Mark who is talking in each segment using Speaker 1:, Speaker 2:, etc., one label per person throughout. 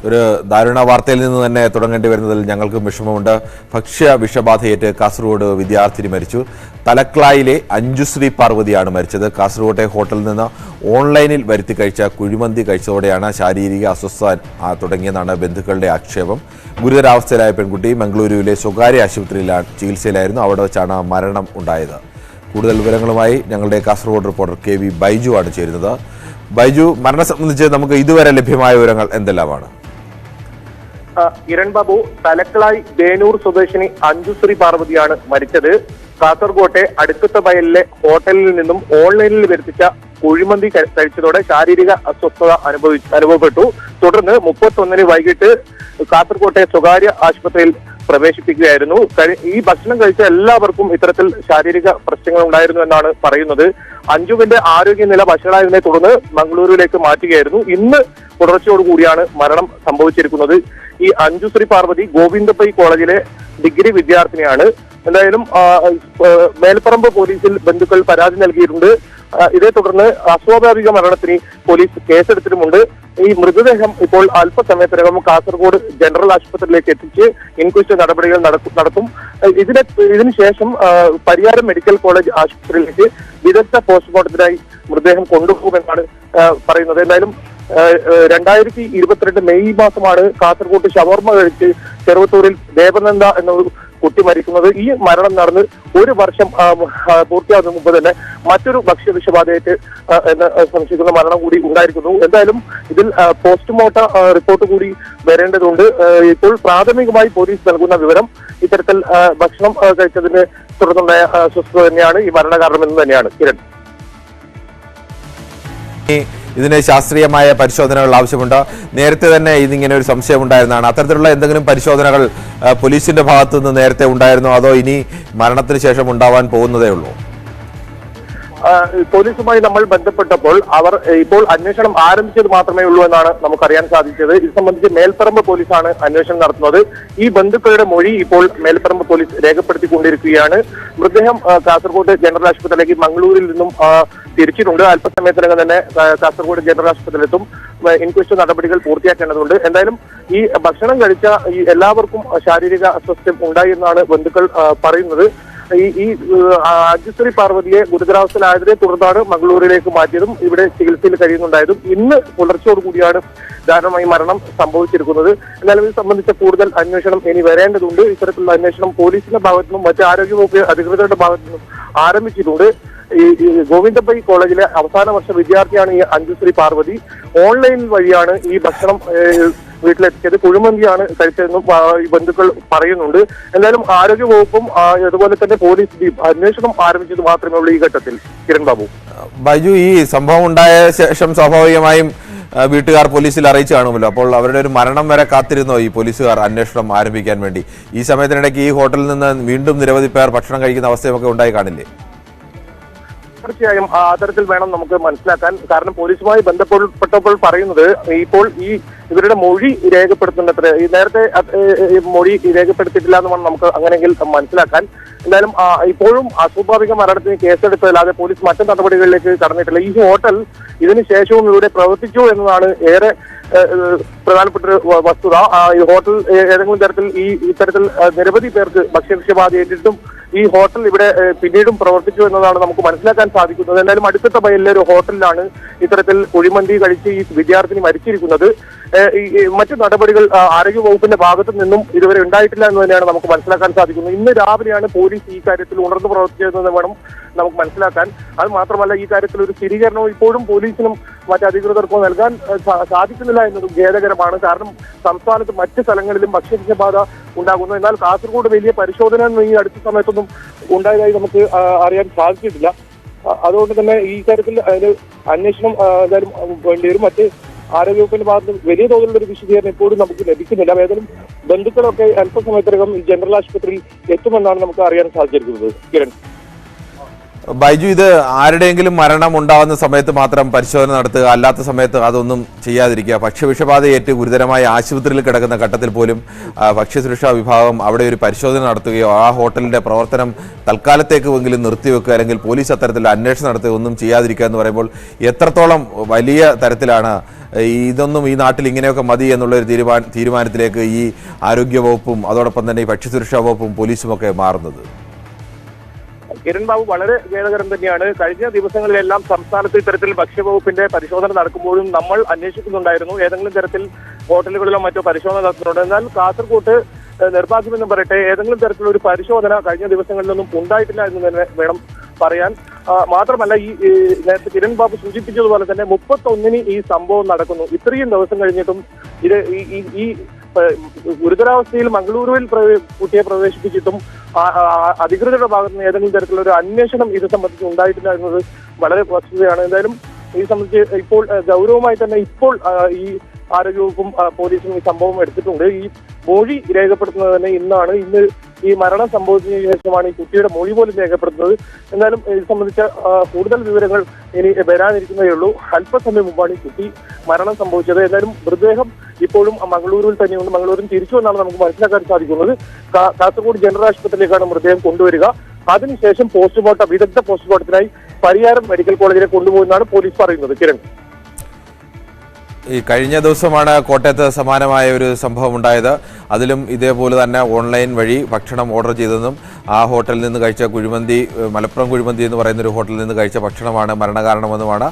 Speaker 1: ഒരു ദാരുണ വാർത്തയിൽ നിന്ന് തന്നെ തുടങ്ങേണ്ടി വരുന്നതിൽ ഞങ്ങൾക്കും വിഷമമുണ്ട്. ഭക്ഷ്യ വിഷബാധയേറ്റ് കാസർഗോഡ് വിദ്യാർത്ഥിനി മരിച്ചു. തലക്ലായിലെ അഞ്ജുശ്രീ പാർവതിയാണ് മരിച്ചത്. കാസർഗോട്ടെ ഹോട്ടലിൽ നിന്ന് ഓൺലൈനിൽ വരുത്തി കഴിച്ച കുഴിമന്തി കഴിച്ചതോടെയാണ് ശാരീരിക അസ്വസ്ഥത തുടങ്ങിയെന്നാണ് ബന്ധുക്കളുടെ ആക്ഷേപം. ഗുരുതരാവസ്ഥയിലായ പെൺകുട്ടി മംഗളൂരുവിലെ സ്വകാര്യ ആശുപത്രിയിലാണ് ചികിത്സയിലായിരുന്നു. അവിടെ വെച്ചാണ് മരണം ഉണ്ടായത്. കൂടുതൽ വിവരങ്ങളുമായി ഞങ്ങളുടെ കാസർഗോഡ് റിപ്പോർട്ടർ KV ബൈജു ആണ് ചേരുന്നത്. ബൈജു, മരണം സംബന്ധിച്ച് നമുക്ക് ഇതുവരെ ലഭ്യമായ വിവരങ്ങൾ എന്തെല്ലാമാണ്?
Speaker 2: കിരൺ ബാബു, തലക്കളായി ബേനൂർ സ്വദേശിനി അഞ്ജുശ്രീ പാർവതിയാണ് മരിച്ചത്. കാസർഗോട്ടെ അടുക്കത്ത വയലിലെ ഹോട്ടലിൽ നിന്നും ഓൺലൈനിൽ വരുത്തിച്ച കുഴിമന്തി കഴിച്ചതോടെ ശാരീരിക അസ്വസ്ഥത അനുഭവപ്പെട്ടു. തുടർന്ന് 31 വൈകിട്ട് കാസർഗോട്ടെ സ്വകാര്യ ആശുപത്രിയിൽ പ്രവേശിപ്പിക്കുകയായിരുന്നു. ഈ ഭക്ഷണം കഴിച്ച എല്ലാവർക്കും ഇത്തരത്തിൽ ശാരീരിക പ്രശ്നങ്ങൾ ഉണ്ടായിരുന്നു എന്നാണ് പറയുന്നത്. അഞ്ജുവിന്റെ ആരോഗ്യനില വഷളായതിനെ തുടർന്ന് മംഗളൂരുവിലേക്ക് മാറ്റുകയായിരുന്നു. ഇന്ന് പുലർച്ചയോടുകൂടിയാണ് മരണം സംഭവിച്ചിരിക്കുന്നത്. ഈ അഞ്ജുശ്രീ പാർവതി ഗോവിന്ദപൈ കോളേജിലെ ഡിഗ്രി വിദ്യാർത്ഥിനിയാണ്. എന്തായാലും മേൽപ്പറമ്പ് പോലീസിൽ ബന്ധുക്കൾ പരാതി നൽകിയിട്ടുണ്ട്. ഇതേ തുടർന്ന് അസ്വാഭാവിക മരണത്തിന് പോലീസ് കേസെടുത്തിട്ടുമുണ്ട്. ഈ മൃതദേഹം ഇപ്പോൾ അല്പസമയത്തിനകം കാസർഗോഡ് ജനറൽ ആശുപത്രിയിലേക്ക് എത്തിച്ച് ഇൻക്വസ്റ്റ് നടപടികൾ നടത്തും. ഇതിനുശേഷം പരിയാരം മെഡിക്കൽ കോളേജ് ആശുപത്രിയിലേക്ക് വിദഗ്ധ പോസ്റ്റ്മോർട്ടത്തിനായി മൃതദേഹം കൊണ്ടുപോകുമെന്നാണ് പറയുന്നത്. എന്തായാലും 2022 മെയ് മാസമാണ് കാസർഗോഡ് ഷവർമ്മ കഴിച്ച് ചെറുവത്തൂരിൽ ദേവനന്ദ എന്ന കുട്ടി മരിക്കുന്നത്. ഈ മരണം നടന്ന് 1 വർഷം പൂർത്തിയാകുന്ന മുമ്പ് തന്നെ മറ്റൊരു ഭക്ഷ്യ വിഷബാധയേറ്റ് എന്ന് സംശയിക്കുന്ന മരണം കൂടി ഉണ്ടായിരിക്കുന്നു. എന്തായാലും ഇതിൽ പോസ്റ്റ്മോർട്ടം റിപ്പോർട്ട് കൂടി വരേണ്ടതുണ്ട്. ഇപ്പോൾ പ്രാഥമികമായി പോലീസ് നൽകുന്ന വിവരം ഇത്തരത്തിൽ ഭക്ഷണം കഴിച്ചതിന് തുടർന്നുണ്ടായ അസ്വസ്ഥത തന്നെയാണ് ഈ മരണകാരണമെന്ന് തന്നെയാണ്. കിരൺ,
Speaker 1: ഇതിന് ശാസ്ത്രീയമായ പരിശോധനകൾ ആവശ്യമുണ്ട്. നേരത്തെ തന്നെ ഇതിങ്ങനെ ഒരു സംശയം ഉണ്ടായിരുന്നതാണ്. അത്തരത്തിലുള്ള എന്തെങ്കിലും പരിശോധനകൾ പോലീസിന്റെ ഭാഗത്തു നിന്ന് നേരത്തെ ഉണ്ടായിരുന്നോ, അതോ ഇനി മരണത്തിന് ശേഷം ഉണ്ടാവാൻ പോകുന്നതേ ഉള്ളൂ?
Speaker 2: പോലീസുമായി നമ്മൾ ബന്ധപ്പെട്ടപ്പോൾ അവർ ഇപ്പോൾ അന്വേഷണം ആരംഭിച്ചത് മാത്രമേ ഉള്ളൂ എന്നാണ് നമുക്കറിയാൻ സാധിച്ചത്. ഇത് സംബന്ധിച്ച് മേൽപ്പറമ്പ് പോലീസാണ് അന്വേഷണം നടത്തുന്നത്. ഈ ബന്ധുക്കളുടെ മൊഴി ഇപ്പോൾ മേൽപ്പറമ്പ് പോലീസ് രേഖപ്പെടുത്തിക്കൊണ്ടിരിക്കുകയാണ്. മൃതദേഹം കാസർഗോഡ് ജനറൽ ആശുപത്രിയിലേക്ക് മംഗളൂരിൽ നിന്നും തിരിച്ചിട്ടുണ്ട്. അല്പസമയത്തിനകം തന്നെ കാസർഗോഡ് ജനറൽ ആശുപത്രിയിലെത്തും. ഇൻക്വസ്റ്റ് നടപടികൾ പൂർത്തിയാക്കേണ്ടതുണ്ട്. എന്തായാലും ഈ ഭക്ഷണം കഴിച്ച ഈ എല്ലാവർക്കും ശാരീരിക അസ്വസ്ഥം ഉണ്ടായി എന്നാണ് ബന്ധുക്കൾ പറയുന്നത്. ഈ അഞ്ജുശ്രീ പാർവതിയെ ഗുരുതരാവസ്ഥയിലായതിനെ തുടർന്നാണ് മംഗളൂരിലേക്ക് മാറ്റിയതും ഇവിടെ ചികിത്സയിൽ കഴിയുന്നുണ്ടായതും. ഇന്ന് പുലർച്ചയോടുകൂടിയാണ് ദാരുണമായി മരണം സംഭവിച്ചിരിക്കുന്നത്. എന്നാലും ഇത് സംബന്ധിച്ച കൂടുതൽ അന്വേഷണം ഇനി വരേണ്ടതുണ്ട്. ഇത്തരത്തിലുള്ള അന്വേഷണം പോലീസിന്റെ ഭാഗത്തു നിന്നും മറ്റ് ആരോഗ്യവകുപ്പ് അധികൃതരുടെ ഭാഗത്തു നിന്നും ആരംഭിച്ചിട്ടുണ്ട്. ഈ ഗോവിന്ദപൈ കോളേജിലെ അവസാന വർഷ വിദ്യാർത്ഥിയാണ് ഈ അഞ്ജുശ്രീ പാർവതി. ഓൺലൈൻ വഴിയാണ് ഈ ഭക്ഷണം വീട്ടിലെത്തിച്ചത്. കുഴിമന്തിയാണ് കഴിച്ചതെന്നും ബന്ധുക്കൾ പറയുന്നുണ്ട്. എന്തായാലും ആരോഗ്യവകുപ്പും അതുപോലെ തന്നെ പോലീസ് അന്വേഷണം ആരംഭിച്ചത് മാത്രമേ ഉള്ളൂ ഈ ഘട്ടത്തിൽ. കിരൺ ബാബു,
Speaker 1: ബൈജു, ഈ സംഭവം ഉണ്ടായ ശേഷം സ്വാഭാവികമായും വീട്ടുകാർ പോലീസിൽ അറിയിച്ചു കാണുമല്ലോ. അപ്പോൾ അവരുടെ ഒരു മരണം വരെ കാത്തിരുന്നോ ഈ പോലീസുകാർ അന്വേഷണം ആരംഭിക്കാൻ വേണ്ടി? ഈ സമയത്തിനിടയ്ക്ക് ഈ ഹോട്ടലിൽ നിന്ന് വീണ്ടും നിരവധി പേർ ഭക്ഷണം കഴിക്കുന്ന അവസ്ഥയൊക്കെ ഉണ്ടായി കാണില്ലേ?
Speaker 2: തീർച്ചയായും അത്തരത്തിൽ വേണം നമുക്ക് മനസ്സിലാക്കാൻ. കാരണം പോലീസുമായി ബന്ധപ്പെട്ടപ്പോൾ പറയുന്നത് ഇപ്പോൾ ഇവരുടെ മൊഴി രേഖപ്പെടുത്തുന്നത്ര നേരത്തെ മൊഴി രേഖപ്പെടുത്തിയിട്ടില്ല എന്ന് വേണം നമുക്ക് അങ്ങനെയെങ്കിൽ മനസ്സിലാക്കാൻ. എന്തായാലും ഇപ്പോഴും അസ്വാഭാവിക മരണത്തിന് കേസെടുത്തല്ലാതെ പോലീസ് മറ്റു നടപടികളിലേക്ക് കടന്നിട്ടില്ല. ഈ ഹോട്ടൽ ഇതിനു ശേഷവും ഇവിടെ പ്രവർത്തിച്ചു എന്നതാണ് ഏറെ പ്രധാനപ്പെട്ട ഒരു വസ്തുത. ഈ ഹോട്ടൽ ഏതെങ്കിലും തരത്തിൽ ഇത്തരത്തിൽ നിരവധി പേർക്ക് ഭക്ഷ്യവിഷബാധ ഏറ്റിട്ടും ഈ ഹോട്ടൽ ഇവിടെ പിന്നീടും പ്രവർത്തിച്ചു എന്നതാണ് നമുക്ക് മനസ്സിലാക്കാൻ സാധിക്കുന്നത്. എന്തായാലും അടുത്ത വയലിലെ ഒരു ഹോട്ടലിലാണ് ഇത്തരത്തിൽ കുഴിമന്തി കഴിച്ച് ഈ വിദ്യാർത്ഥിനി മരിച്ചിരിക്കുന്നത്. മറ്റു നടപടികൾ ആരോഗ്യവകുപ്പിന്റെ ഭാഗത്തു നിന്നും ഇതുവരെ ഉണ്ടായിട്ടില്ല എന്ന് തന്നെയാണ് നമുക്ക് മനസ്സിലാക്കാൻ സാധിക്കുന്നത്. ഇന്ന് രാവിലെയാണ് പോലീസ് ഈ കാര്യത്തിൽ ഉണർന്നു പ്രവർത്തിച്ചതെന്ന് വേണം നമുക്ക് മനസ്സിലാക്കാൻ. അത് മാത്രമല്ല, ഈ കാര്യത്തിൽ ഒരു സ്ഥിരീകരണവും ഇപ്പോഴും പോലീസിനും മറ്റ് അധികൃതർക്കോ നൽകാൻ സാധിക്കുന്നില്ല എന്നതും ഖേദകരമാണ്. കാരണം സംസ്ഥാനത്ത് മറ്റ് സ്ഥലങ്ങളിലും ഭക്ഷ്യവിഷബാധ ഉണ്ടാകുന്നു. എന്നാൽ കാസർഗോഡ് വലിയ പരിശോധന ഈ അടുത്ത സമയത്തൊന്നും ഉണ്ടായതായി നമുക്ക് അറിയാൻ സാധിച്ചിട്ടില്ല. അതുകൊണ്ട് തന്നെ ഈ കാര്യത്തിൽ അന്വേഷണം എന്തായാലും വേണ്ടിവരും. മറ്റ് ആരോഗ്യവകുപ്പിന്റെ ഭാഗത്ത് വലിയ തോതിലുള്ള ഒരു വിശദീകരണം ഇപ്പോഴും നമുക്ക് ലഭിക്കുന്നില്ല. ഏതായാലും ബന്ധുക്കളൊക്കെ അല്പസമയത്തിനകം ജനറൽ ആശുപത്രിയിൽ എത്തുമെന്നാണ് നമുക്ക് അറിയാൻ സാധിച്ചിരിക്കുന്നത്. കിരൺ,
Speaker 1: ബൈജു, ഇത് ആരുടെയെങ്കിലും മരണം ഉണ്ടാകുന്ന സമയത്ത് മാത്രം പരിശോധന നടത്തുക, അല്ലാത്ത സമയത്ത് അതൊന്നും ചെയ്യാതിരിക്കുക. ഭക്ഷ്യവിഷബാധയേറ്റ് ഗുരുതരമായ ആശുപത്രിയിൽ കിടക്കുന്ന ഘട്ടത്തിൽ പോലും ഭക്ഷ്യസുരക്ഷാ വിഭാഗം അവിടെ ഒരു പരിശോധന നടത്തുകയോ ആ ഹോട്ടലിന്റെ പ്രവർത്തനം തൽക്കാലത്തേക്കുമെങ്കിലും നിർത്തിവെക്കുക, അല്ലെങ്കിൽ പോലീസ് അത്തരത്തിൽ അന്വേഷണം നടത്തുകയോ ഒന്നും ചെയ്യാതിരിക്കുക എന്ന് പറയുമ്പോൾ എത്രത്തോളം വലിയ തരത്തിലാണ് ഇതൊന്നും ഈ നാട്ടിൽ ഇങ്ങനെയൊക്കെ മതി എന്നുള്ളൊരു തീരുമാനത്തിലേക്ക് ഈ ആരോഗ്യവകുപ്പും അതോടൊപ്പം തന്നെ ഈ ഭക്ഷ്യസുരക്ഷാ വകുപ്പും പോലീസും ഒക്കെ മാറുന്നത്?
Speaker 2: കിരൺ ബാബു, വളരെ ഖേദകരം തന്നെയാണ്. കഴിഞ്ഞ ദിവസങ്ങളിലെല്ലാം സംസ്ഥാനത്ത് ഇത്തരത്തിൽ ഭക്ഷ്യവകുപ്പിന്റെ പരിശോധന നടക്കുമ്പോഴും നമ്മൾ അന്വേഷിക്കുന്നുണ്ടായിരുന്നു, ഏതെങ്കിലും തരത്തിൽ ഹോട്ടലുകളിലോ മറ്റോ പരിശോധന നടത്തുന്നുണ്ട്. എന്നാൽ കാസർകോട്ട് നിർഭാഗ്യമെന്ന് പറയട്ടെ, ഏതെങ്കിലും തരത്തിലുള്ള ഒരു പരിശോധന കഴിഞ്ഞ ദിവസങ്ങളിലൊന്നും ഉണ്ടായിട്ടില്ല എന്ന് തന്നെ വേണം പറയാൻ. മാത്രമല്ല, ഈ നേരത്തെ കിരൺ ബാബു സൂചിപ്പിച്ചതുപോലെ തന്നെ 31-ന് ഈ സംഭവം നടക്കുന്നു. ഇത്രയും ദിവസം കഴിഞ്ഞിട്ടും ഇത് ഈ ഗുരുതരാവസ്ഥയിൽ മംഗളൂരുവിൽ കുട്ടിയെ പ്രവേശിപ്പിച്ചിട്ടും അധികൃതരുടെ ഭാഗത്ത് നിന്ന് ഏതെങ്കിലും തരത്തിലുള്ള ഒരു അന്വേഷണം ഇത് സംബന്ധിച്ച് ഉണ്ടായിട്ടില്ല എന്നത് വളരെ വസ്തുതയാണ്. എന്തായാലും ഈ സംബന്ധിച്ച് ഇപ്പോൾ ഗൗരവമായി തന്നെ ഇപ്പോൾ ഈ ആരോഗ്യവകുപ്പും പോലീസും ഈ സംഭവം എടുത്തിട്ടുണ്ട്. ഈ മൊഴി രേഖപ്പെടുത്തുന്നത് തന്നെ ഇന്ന് ഈ മരണം സംഭവിച്ചതിന് ശേഷമാണ് ഈ കുട്ടിയുടെ മൊഴി പോലും രേഖപ്പെടുത്തുന്നത്. എന്നാലും ഇത് സംബന്ധിച്ച കൂടുതൽ വിവരങ്ങൾ ഇനി വരാനിരിക്കുന്നതേ ഉള്ളൂ. അല്പസമയം മുമ്പാണ് ഈ കുട്ടി മരണം സംഭവിച്ചത്. എന്തായാലും മൃതദേഹം ഇപ്പോഴും മംഗളൂരുവിൽ തന്നെയുണ്ട്. മംഗളൂരിൽ തിരിച്ചു എന്നാണ് നമുക്ക് മനസ്സിലാക്കാൻ സാധിക്കുന്നത്. കാസർഗോഡ് ജനറൽ ആശുപത്രിയിലേക്കാണ് മൃതദേഹം കൊണ്ടുവരിക. അതിനുശേഷം വിദഗ്ധ പോസ്റ്റ്മോർട്ടത്തിനായി പരിയാരം മെഡിക്കൽ കോളേജിലേക്ക് കൊണ്ടുപോകുന്നതാണ് പോലീസ് പറയുന്നത്. കിരൺ,
Speaker 1: ഈ കഴിഞ്ഞ ദിവസമാണ് കോട്ടയത്ത് സമാനമായ ഒരു സംഭവം ഉണ്ടായത്. അതിലും ഇതേപോലെ തന്നെ ഓൺലൈൻ വഴി ഭക്ഷണം ഓർഡർ ചെയ്തതെന്നും ആ ഹോട്ടലിൽ നിന്ന് കഴിച്ച കുഴിമന്തി, മലപ്പുറം കുഴിമന്തി എന്ന് പറയുന്നൊരു ഹോട്ടലിൽ നിന്ന് കഴിച്ച ഭക്ഷണമാണ് മരണകാരണമെന്നുമാണ്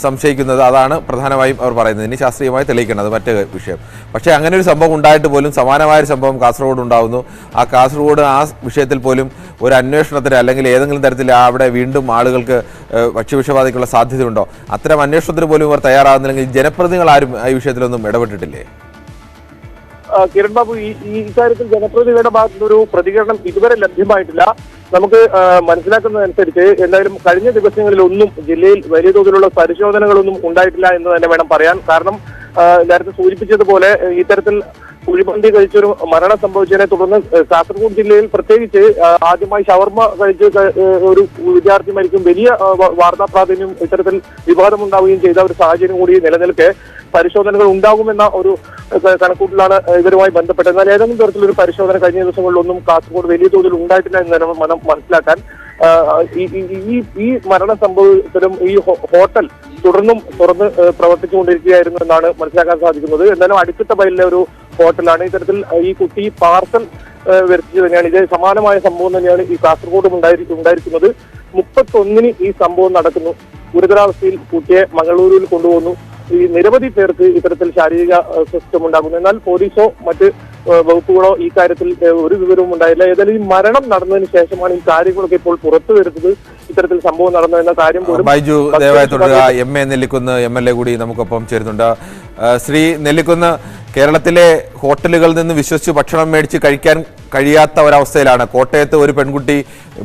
Speaker 1: സംശയിക്കുന്നത്. അതാണ് പ്രധാനമായും അവർ പറയുന്നത്. ഇനി ശാസ്ത്രീയമായി തെളിയിക്കണം, അത് മറ്റു വിഷയം. പക്ഷേ അങ്ങനെ ഒരു സംഭവം ഉണ്ടായിട്ട് പോലും സമാനമായൊരു സംഭവം കാസർഗോഡ് ഉണ്ടാകുന്നു. ആ കാസർഗോഡ് ആ വിഷയത്തിൽ പോലും ഒരു അന്വേഷണത്തിന് അല്ലെങ്കിൽ ഏതെങ്കിലും തരത്തിൽ അവിടെ വീണ്ടും ആളുകൾക്ക് ഭക്ഷ്യവിഷബാധയ്ക്കുള്ള സാധ്യതയുണ്ടോ, അത്തരം അന്വേഷണത്തിന് പോലും ഇവർ തയ്യാറാകുന്നില്ലെങ്കിൽ ജനപ്രതിനിധികൾ ആരും ഈ വിഷയത്തിലൊന്നും ഇടപെട്ടിട്ടില്ലേ?
Speaker 2: കിരൺ ബാബു, ഈ കാര്യത്തിൽ ജനപ്രതിനിധികളുടെ ഭാഗത്തുനിന്നൊരു പ്രതികരണം ഇതുവരെ ലഭ്യമായിട്ടില്ല. നമുക്ക് മനസ്സിലാക്കുന്നതനുസരിച്ച് എന്തായാലും കഴിഞ്ഞ ദിവസങ്ങളിലൊന്നും ജില്ലയിൽ വലിയ തോതിലുള്ള പരിശോധനകളൊന്നും ഉണ്ടായിട്ടില്ല എന്ന് തന്നെ വേണം പറയാൻ. കാരണം നേരത്തെ സൂചിപ്പിച്ചതുപോലെ ഇത്തരത്തിൽ കുഴിമന്തി കഴിച്ചൊരു മരണം സംഭവിച്ചതിനെ തുടർന്ന് കാസർഗോഡ് ജില്ലയിൽ പ്രത്യേകിച്ച് ആദ്യമായി ഷവർമ കഴിച്ച് ഒരു വിദ്യാർത്ഥി മരിക്കും, വലിയ വാർത്താ പ്രാധാന്യം ഇത്തരത്തിൽ വിവാദമുണ്ടാവുകയും ചെയ്ത ഒരു സാഹചര്യം കൂടി നിലനിൽക്കെ പരിശോധനകൾ ഉണ്ടാകുമെന്ന ഒരു കണക്കൂട്ടിലാണ് ഇവരുമായി ബന്ധപ്പെട്ടത്. എന്നാൽ ഏതെങ്കിലും തരത്തിലൊരു പരിശോധന കഴിഞ്ഞ ദിവസങ്ങളിലൊന്നും കാസർഗോഡ് വലിയ തോതിൽ ഉണ്ടായിട്ടില്ല എന്ന് തന്നെ മനസ്സിലാക്കാൻ. ഈ മരണ സംഭവത്തിലും ഈ ഹോട്ടൽ തുറന്ന് പ്രവർത്തിച്ചുകൊണ്ടിരിക്കുകയായിരുന്നു എന്നാണ് മനസ്സിലാക്കാൻ സാധിക്കുന്നത്. എന്തായാലും അടുത്ത ബൈലിലെ ഒരു ഹോട്ടലാണ്. ഇത്തരത്തിൽ ഈ കുട്ടി പാർസൽ വരുത്തിയത് തന്നെയാണ്. ഇത് സമാനമായ സംഭവം തന്നെയാണ് ഈ കാസർഗോഡും ഉണ്ടായിരിക്കുന്നത്. 31-ന് ഈ സംഭവം നടക്കുന്നു. ഗുരുതരാവസ്ഥയിൽ കുട്ടിയെ മംഗളൂരുവിൽ കൊണ്ടുപോകുന്നു. ഈ നിരവധി പേർക്ക് ഇത്തരത്തിൽ ശാരീരിക അസ്വസ്ഥം ഉണ്ടാകുന്നു. എന്നാൽ പോലീസോ മറ്റ് വകുപ്പുകളോ ഈ കാര്യത്തിൽ ഒരു വിവരവും ഉണ്ടായില്ല. ഏതായാലും ഈ മരണം നടന്നതിന് ശേഷമാണ് ഈ കാര്യങ്ങളൊക്കെ ഇപ്പോൾ പുറത്തു വരുന്നത്. ഇത്തരത്തിൽ സംഭവം നടന്നു എന്ന കാര്യം പോലും.
Speaker 1: ബൈജു, ദയവായി തുടരുക. MA നെല്ലിക്കുന്ന് MLA കൂടി നമുക്കൊപ്പം ചേരുന്നുണ്ട്. ശ്രീ നെല്ലിക്കുന്ന്, കേരളത്തിലെ ഹോട്ടലുകളിൽ നിന്ന് വിശ്വസിച്ച് ഭക്ഷണം മേടിച്ച് കഴിക്കാൻ കഴിയാത്ത ഒരവസ്ഥയിലാണ്. കോട്ടയത്ത് ഒരു പെൺകുട്ടി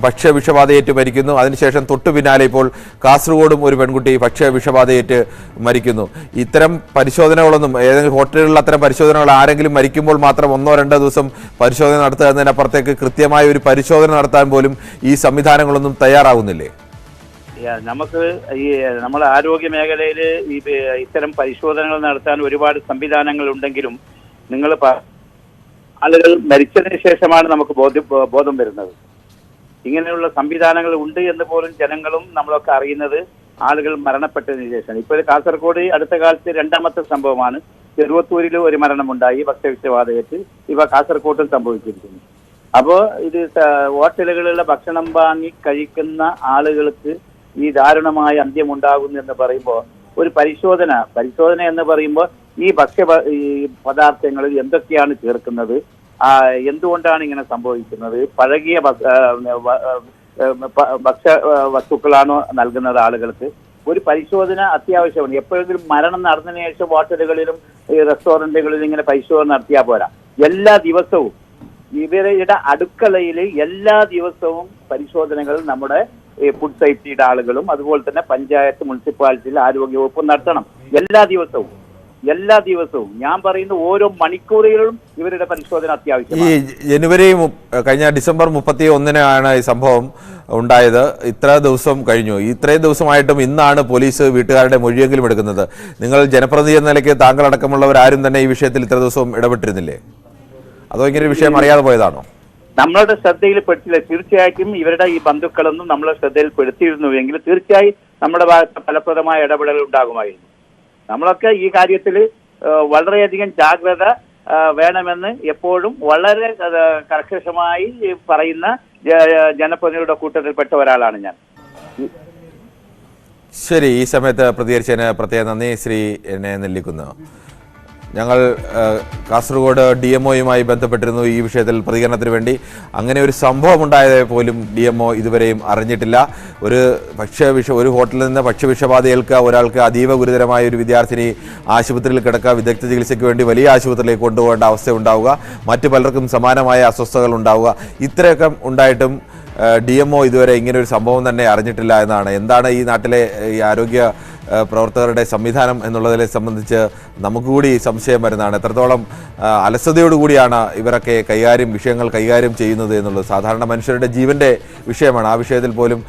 Speaker 1: ഭക്ഷ്യവിഷബാധയേറ്റ് മരിക്കുന്നു. അതിനുശേഷം തൊട്ടു പിന്നാലെ ഇപ്പോൾ കാസർഗോഡും ഒരു പെൺകുട്ടി ഭക്ഷ്യവിഷബാധയേറ്റ് മരിക്കുന്നു. ഇത്തരം പരിശോധനകളൊന്നും ഏതെങ്കിലും ഹോട്ടലുകളിൽ അത്തരം പരിശോധനകൾ ആരെങ്കിലും മരിക്കുമ്പോൾ മാത്രം 1-2 ദിവസം പരിശോധന നടത്തുക എന്നതിനപ്പുറത്തേക്ക് കൃത്യമായ ഒരു പരിശോധന നടത്താൻ പോലും ഈ സംവിധാനങ്ങളൊന്നും തയ്യാറാകുന്നില്ലേ?
Speaker 3: നമുക്ക് ഈ നമ്മുടെ ആരോഗ്യ മേഖലയിൽ ഈ ഇത്തരം പരിശോധനകൾ നടത്താൻ ഒരുപാട് സംവിധാനങ്ങൾ ഉണ്ടെങ്കിലും നിങ്ങൾ ആളുകൾ മരിച്ചതിന് ശേഷമാണ് നമുക്ക് ബോധം വരുന്നത്. ഇങ്ങനെയുള്ള സംവിധാനങ്ങൾ ഉണ്ട് എന്ന് പോലും ജനങ്ങളും നമ്മളൊക്കെ അറിയുന്നത് ആളുകൾ മരണപ്പെട്ടതിന് ശേഷം. ഇപ്പോൾ കാസർഗോഡ് അടുത്ത കാലത്ത് 2ാമത്തെ സംഭവമാണ്. ചെറുവത്തൂരിൽ ഒരു മരണമുണ്ടായി ഭക്ഷ്യവിഷബാധയേറ്റ്. ഇവ കാസർഗോട്ടും സംഭവിച്ചിരിക്കുന്നു. അപ്പോൾ ഇത് ഹോട്ടലുകളിലുള്ള ഭക്ഷണം വാങ്ങി കഴിക്കുന്ന ആളുകൾക്ക് ഈ ദാരുണമായ അന്ത്യം ഉണ്ടാകുന്നു എന്ന് പറയുമ്പോൾ ഒരു പരിശോധന എന്ന് പറയുമ്പോൾ ഈ പദാർത്ഥങ്ങളിൽ എന്തൊക്കെയാണ് ചേർക്കുന്നത്, എന്തുകൊണ്ടാണ് ഇങ്ങനെ സംഭവിക്കുന്നത്, പഴകിയ ഭക്ഷ്യ വസ്തുക്കളാണോ നൽകുന്നത് ആളുകൾക്ക്, ഒരു പരിശോധന അത്യാവശ്യമാണ്. എപ്പോഴെങ്കിലും മരണം നടന്നതിന് ശേഷം ഹോട്ടലുകളിലും റെസ്റ്റോറന്റുകളിലും ഇങ്ങനെ പരിശോധന നടത്തിയാൽ പോരാ. എല്ലാ ദിവസവും ഇവരുടെ അടുക്കളയിൽ എല്ലാ ദിവസവും പരിശോധനകൾ നമ്മുടെ ഫുഡ് സേഫ്റ്റിയുടെ ആളുകളും അതുപോലെ തന്നെ പഞ്ചായത്ത് മുനിസിപ്പാലിറ്റിയിൽ ആരോഗ്യവകുപ്പും നടത്തണം. എല്ലാ ദിവസവും ഞാൻ പറയുന്ന ഓരോ മണിക്കൂറുകളിലും ഇവരുടെ പരിശോധന അത്യാവശ്യമാണ്.
Speaker 1: ഈ കഴിഞ്ഞ ഡിസംബർ 31-നാണ് ഈ സംഭവം. ഉണ്ടായത് ഇത്ര ദിവസം കഴിഞ്ഞു. ഇത്രയും ദിവസമായിട്ടും ഇന്നാണ് പോലീസ് വീട്ടുകാരുടെ മൊഴിയെങ്കിലും എടുക്കുന്നത്. നിങ്ങൾ ജനപ്രതിനിധി എന്ന നിലയ്ക്ക് താങ്കളടക്കമുള്ളവരാരും തന്നെ ഈ വിഷയത്തിൽ ഇത്ര ദിവസം ഇടപെട്ടിരുന്നില്ലേ? അതോ ഇങ്ങനെ ഒരു വിഷയം അറിയാതെ പോയതാണോ?
Speaker 3: നമ്മളുടെ ശ്രദ്ധയിൽപ്പെട്ടില്ല. തീർച്ചയായിട്ടും ഇവരുടെ ഈ ബന്ധുക്കളൊന്നും നമ്മളെ ശ്രദ്ധയിൽപ്പെടുത്തിയിരുന്നുവെങ്കിൽ തീർച്ചയായും നമ്മുടെ ഭാഗത്ത് ഫലപ്രദമായ ഇടപെടൽ ഉണ്ടാകുമായിരുന്നു. നമ്മളൊക്കെ ഈ കാര്യത്തിൽ വളരെയധികം ജാഗ്രത വേണമെന്ന് എപ്പോഴും വളരെ കർക്കശമായി പറയുന്ന ജനപ്രതിനിധിയുടെ കൂട്ടത്തിൽപ്പെട്ട ഒരാളാണ് ഞാൻ.
Speaker 1: ശരി, ഈ സമയത്ത് പ്രതികരിച്ചതിന് പ്രത്യേക നന്ദി ശ്രീ എന്നെ നെല്ലിക്കുന്ന്. ഞങ്ങൾ കാസർഗോഡ് DMOയുമായി ബന്ധപ്പെട്ടിരുന്നു ഈ വിഷയത്തിൽ പ്രതികരണത്തിന് വേണ്ടി. അങ്ങനെ ഒരു സംഭവം ഉണ്ടായത് പോലും DMO ഇതുവരെയും അറിഞ്ഞിട്ടില്ല. ഒരു ഹോട്ടലിൽ നിന്ന് ഭക്ഷ്യവിഷബാധ ഏൽക്കുക, ഒരാൾക്ക് അതീവ ഗുരുതരമായ ഒരു വിദ്യാർത്ഥിനി ആശുപത്രിയിൽ കിടക്കുക, വിദഗ്ധ ചികിത്സയ്ക്ക് വേണ്ടി വലിയ ആശുപത്രിയിലേക്ക് കൊണ്ടുപോകേണ്ട അവസ്ഥ ഉണ്ടാവുക, മറ്റു പലർക്കും സമാനമായ അസ്വസ്ഥതകൾ ഉണ്ടാവുക, ഇത്രയൊക്കെ ഉണ്ടായിട്ടും DMO ഇതുവരെ ഇങ്ങനെ ഒരു സംഭവം തന്നെ അറിഞ്ഞിട്ടില്ല എന്നാണ്. എന്താണ് ഈ നാട്ടിലെ ഈ ആരോഗ്യ പ്രവർത്തകരുടെ സംവിധാനം എന്നുള്ളതിനെ സംബന്ധിച്ച് നമുക്ക് കൂടി സംശയം വരുന്നതാണ്. എത്രത്തോളം അലസതയോടുകൂടിയാണ് ഇവരൊക്കെ വിഷയങ്ങൾ കൈകാര്യം ചെയ്യുന്നത് എന്നുള്ളത്. സാധാരണ മനുഷ്യരുടെ ജീവൻ്റെ വിഷയമാണ്. ആ വിഷയത്തിൽ പോലും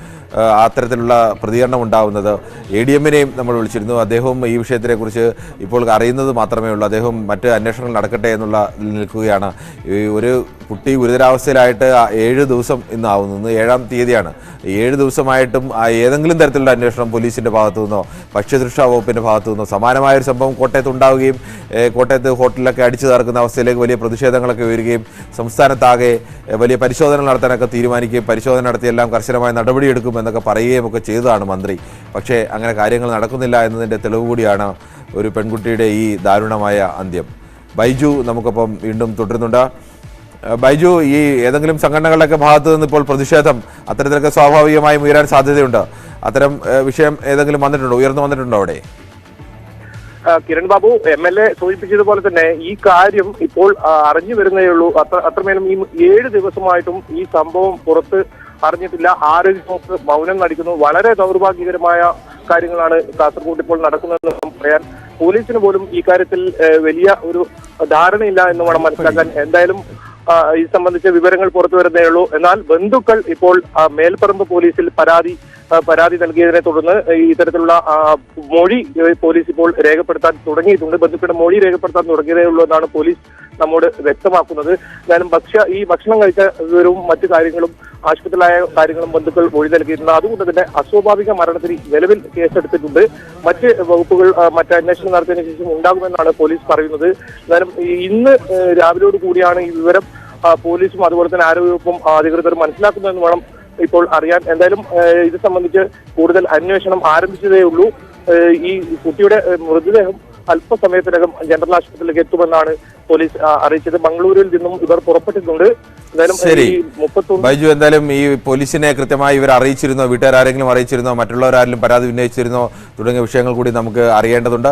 Speaker 1: അത്തരത്തിലുള്ള പ്രതികരണം ഉണ്ടാവുന്നത്. ADMനെയും നമ്മൾ വിളിച്ചിരുന്നു. അദ്ദേഹവും ഈ വിഷയത്തിനെക്കുറിച്ച് ഇപ്പോൾ അറിയുന്നത് മാത്രമേ ഉള്ളൂ. അദ്ദേഹം മറ്റ് അന്വേഷണങ്ങൾ നടക്കട്ടെ എന്നുള്ള നിൽക്കുകയാണ്. ഒരു കുട്ടി ഗുരുതരാവസ്ഥയിലായിട്ട് 7 ദിവസം ഇന്നാവുന്നു. ഇന്ന് 7-ാം തീയതിയാണ്. 7 ദിവസമായിട്ടും ഏതെങ്കിലും തരത്തിലുള്ള അന്വേഷണം പോലീസിൻ്റെ ഭാഗത്തു നിന്നോ ഭക്ഷ്യസുരക്ഷാ വകുപ്പിൻ്റെ ഭാഗത്തു നിന്നോ സമാനമായൊരു സംഭവം കോട്ടയത്ത് ഉണ്ടാവുകയും കോട്ടയത്ത് ഹോട്ടലിലൊക്കെ അടിച്ചു തകർക്കുന്ന അവസ്ഥയിലേക്ക് വലിയ പ്രതിഷേധങ്ങളൊക്കെ വരികയും സംസ്ഥാനത്താകെ വലിയ പരിശോധന നടത്താനൊക്കെ തീരുമാനിക്കുകയും പരിശോധന നടത്തിയെല്ലാം കർശനമായ നടപടിയെടുക്കും എന്നൊക്കെ പറയുകയും ഒക്കെ ചെയ്തതാണ് മന്ത്രി. പക്ഷേ അങ്ങനെ കാര്യങ്ങൾ നടക്കുന്നില്ല എന്നതിൻ്റെ തെളിവ് കൂടിയാണ് ഒരു പെൺകുട്ടിയുടെ ഈ ദാരുണമായ അന്ത്യം. ബൈജു നമുക്കൊപ്പം വീണ്ടും തുടരുന്നുണ്ട്. ബൈജു, ഈ ഏതെങ്കിലും സംഘടനകളുടെയൊക്കെ ഭാഗത്തു നിന്ന് ഇപ്പോൾ പ്രതിഷേധം അത്തരത്തിലൊക്കെ സ്വാഭാവികമായും ഉയരാൻ സാധ്യതയുണ്ട്. അത്തരം വിഷയം ഏതെങ്കിലും ഉയർന്നു വന്നിട്ടുണ്ടോ അവിടെ?
Speaker 2: കിരൺ ബാബു MLA സൂചിപ്പിച്ചതുപോലെ തന്നെ ഈ കാര്യം ഇപ്പോൾ അറിഞ്ഞു വരുന്നേ ഉള്ളൂ. അത്രമേലും ഈ 7 ദിവസമായിട്ടും ഈ സംഭവം പുറത്ത് അറിഞ്ഞിട്ടില്ല. ആരോഗ്യവകുപ്പ് മൗനം നടിക്കുന്നു. വളരെ ദൗർഭാഗ്യകരമായ കാര്യങ്ങളാണ് കാസർഗോഡ് ഇപ്പോൾ നടക്കുന്നതെന്ന് പറയാൻ പോലീസിന് പോലും ഈ കാര്യത്തിൽ വലിയ ഒരു ധാരണയില്ല എന്ന് വേണം മനസ്സിലാക്കാൻ. എന്തായാലും ഈ സംബന്ധിച്ച വിവരങ്ങൾ പുറത്തു വരുന്നേ ഉള്ളൂ. എന്നാൽ ബന്ധുക്കൾ ഇപ്പോൾ മേൽപ്പറമ്പ് പോലീസിൽ പരാതി നൽകിയതിനെ തുടർന്ന് ഇത്തരത്തിലുള്ള മൊഴി പോലീസ് ഇപ്പോൾ രേഖപ്പെടുത്താൻ തുടങ്ങിയിട്ടുണ്ട്. ബന്ധുക്കളുടെ മൊഴി രേഖപ്പെടുത്താൻ തുടങ്ങിയതേ ഉള്ളൂ എന്നാണ് പോലീസ് നമ്മോട് വ്യക്തമാക്കുന്നത്. എന്തായാലും ഈ ഭക്ഷണം കഴിച്ച വിവരവും മറ്റു കാര്യങ്ങളും ആശുപത്രിയിലായ കാര്യങ്ങളും ബന്ധുക്കൾ മൊഴി നൽകിയിട്ടുണ്ട്. അതുകൊണ്ട് തന്നെ അസ്വാഭാവിക മരണത്തിന് നിലവിൽ കേസെടുത്തിട്ടുണ്ട്. മറ്റ് വകുപ്പുകൾ മറ്റ് അന്വേഷണം നടത്തിയതിനു ശേഷം ഉണ്ടാകുമെന്നാണ് പോലീസ് പറയുന്നത്. എന്തായാലും ഇന്ന് രാവിലെയോട് കൂടിയാണ് ഈ വിവരം പോലീസും അതുപോലെ തന്നെ ആരോഗ്യവകുപ്പും അധികൃതർ മനസ്സിലാക്കുന്നതെന്ന് വേണം ഇപ്പോൾ അറിയാൻ. എന്തായാലും ഇത് സംബന്ധിച്ച് കൂടുതൽ അന്വേഷണം ആരംഭിച്ചതേ ഉള്ളൂ. ഈ കുട്ടിയുടെ മൃതദേഹം അല്പസമയത്തിനകം ജനറൽ ആശുപത്രിയിലേക്ക് എത്തുമെന്നാണ് പോലീസ് അറിയിച്ചത്. മംഗളൂരിൽ നിന്നും ഇവർ പുറപ്പെട്ടിട്ടുണ്ട്.
Speaker 1: ബൈജു, എന്തായാലും ഈ പോലീസിനെ കൃത്യമായി ഇവർ അറിയിച്ചിരുന്നോ? വീട്ടുകാരെങ്കിലും അറിയിച്ചിരുന്നോ? മറ്റുള്ളവരാരെങ്കിലും പരാതി ഉന്നയിച്ചിരുന്നോ? തുടങ്ങിയ വിഷയങ്ങൾ കൂടി നമുക്ക് അറിയേണ്ടതുണ്ട്.